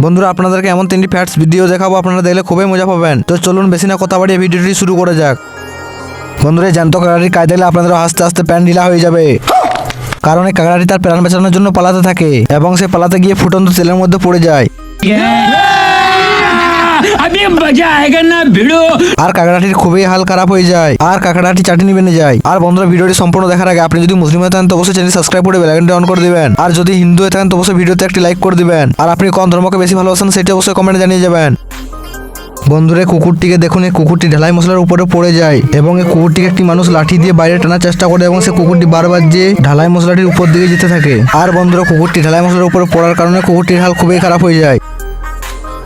বন্ধুরা আপনাদেরকে এমন তিনটি ফ্যাক্টস ভিডিও দেখাবো, আপনারা দেখলে খুবই মজা পাবেন। তো চলুন বেশি না কথা বাড়িয়ে ভিডিওটি শুরু করা যাক। বন্ধুরা, জ্যান্ত কাকড়াটির কাজ দেখলে আপনাদের আস্তে আস্তে প্যান ঢিলা হয়ে যাবে, কারণ এই কাকড়াটি তার প্রাণ বাঁচানোর জন্য পালাতে থাকে এবং সে পালাতে গিয়ে ফুটন্ত তেলের মধ্যে পড়ে যায়। আর কাকড়াটির খুবই হাল খারাপ হয়ে যায় আর কাকড়াটি চাটনি বেনে যায়। আর বন্ধুরা, ভিডিওটি সম্পূর্ণ দেখার আগে আপনি যদি মুসলিম হয়ে থাকেন তো অবশ্যই চ্যানেল সাবস্ক্রাইব করে বেল আইকনটি অন করে দিবেন। আর যদি হিন্দু হয়ে থাকেন তো অবশ্যই ভিডিওতে একটি লাইক করে দিবেন। আর আপনি কোন ধর্মকে বেশি ভালোবাসেন সেটি অবশ্যই কমেন্টে জানিয়ে যাবেন। বন্ধুরা, কুকুরটিকে দেখুন, এই কুকুরটি ঢালাই মশলার উপরে পড়ে যায় এবং এই কুকুরটিকে একটি মানুষ লাঠি দিয়ে বাইরে টানার চেষ্টা করে এবং সে কুকুরটি বারবার যে ঢালাই মশলাটির উপর দিকে যেতে থাকে। আর বন্ধুরা, কুকুরটি ঢালাই মশলার উপরে পড়ার কারণে কুকুরটির হাল খুবই খারাপ হয়ে যায়।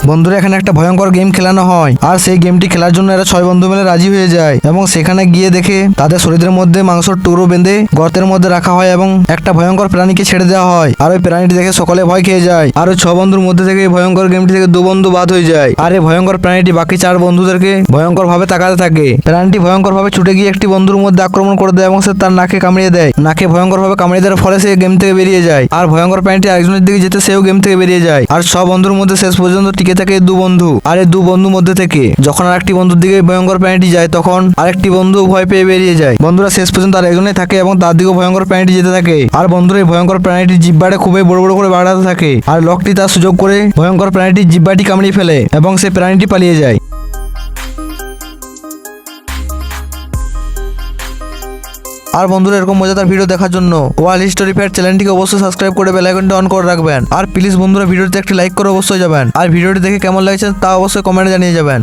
বন্ধুরা, এখানে একটা ভয়ঙ্কর গেম খেলানো হয় আর সেই গেমটি খেলার জন্য এরা 6 বন্ধু মিলে রাজি হয়ে যায় এবং সেখানে গিয়ে দেখে তাদের শরীরের মধ্যে মাংসর টুকরো বেঁধে গর্তের মধ্যে রাখা হয় এবং একটা ভয়ঙ্কর প্রাণীকে ছেড়ে দেওয়া হয়। আর ওই প্রাণীটি দেখে সকলে ভয় খেয়ে যায়। আর ওই 6 বন্ধুর মধ্যে থেকে এই ভয়ঙ্কর গেমটি থেকে 2 বন্ধু বাদ হয়ে যায়। আর এই ভয়ঙ্কর প্রাণীটি বাকি 4 বন্ধুদেরকে ভয়ঙ্কর ভাবে তাকাতে থাকে। প্রাণীটি ভয়ঙ্কর ভাবে ছুটে গিয়ে একটি বন্ধুর মধ্যে আক্রমণ করে দেয় এবং সে তার নাকে কামড়িয়ে দেয়। নাকে ভয়ঙ্কর ভাবে কামড়িয়ে দেওয়ার ফলে সে গেম থেকে বেরিয়ে যায়। আর ভয়ঙ্কর প্রাণীটি আরেকজনের দিকে যেতে সেও গেম থেকে বেরিয়ে যায়। আর 6 বন্ধুর মধ্যে শেষ পর্যন্ত টিকে থাকে 2 বন্ধু। আর এই 2 বন্ধুর মধ্যে থেকে যখন আরেকটি বন্ধুর দিকে ভয়ঙ্কর প্রাণীটি যায় তখন আরেকটি বন্ধু ভয় পেয়ে বেরিয়ে যায়। বন্ধুরা, শেষ পর্যন্ত আর একজনই থাকে এবং তার দিকেও ভয়ঙ্কর প্রাণীটি যেতে থাকে। আর বন্ধুরা, এই ভয়ঙ্কর প্রাণীটি জিহ্বাটা খুবই বড় বড় করে বাড়াতে থাকে আর লোকটি তার সুযোগ করে ভয়ঙ্কর প্রাণীটির জিহ্বাটি কামড়িয়ে ফেলে এবং সেই প্রাণীটি পালিয়ে যায়। আর বন্ধুরা, এরকম মজাদার ভিডিও দেখার জন্য ওয়াল হিস্টোরি ফ্যাক্ট চ্যানেলটিকে অবশ্যই সাবস্ক্রাইব করে বেল আইকনটি অন করে রাখবেন। আর প্লিজ বন্ধুরা, ভিডিওতে একটি লাইক করে অবশ্যই যাবেন। আর ভিডিওটি দেখে কেমন লাগছে তা অবশ্যই কমেন্টে জানিয়ে যাবেন।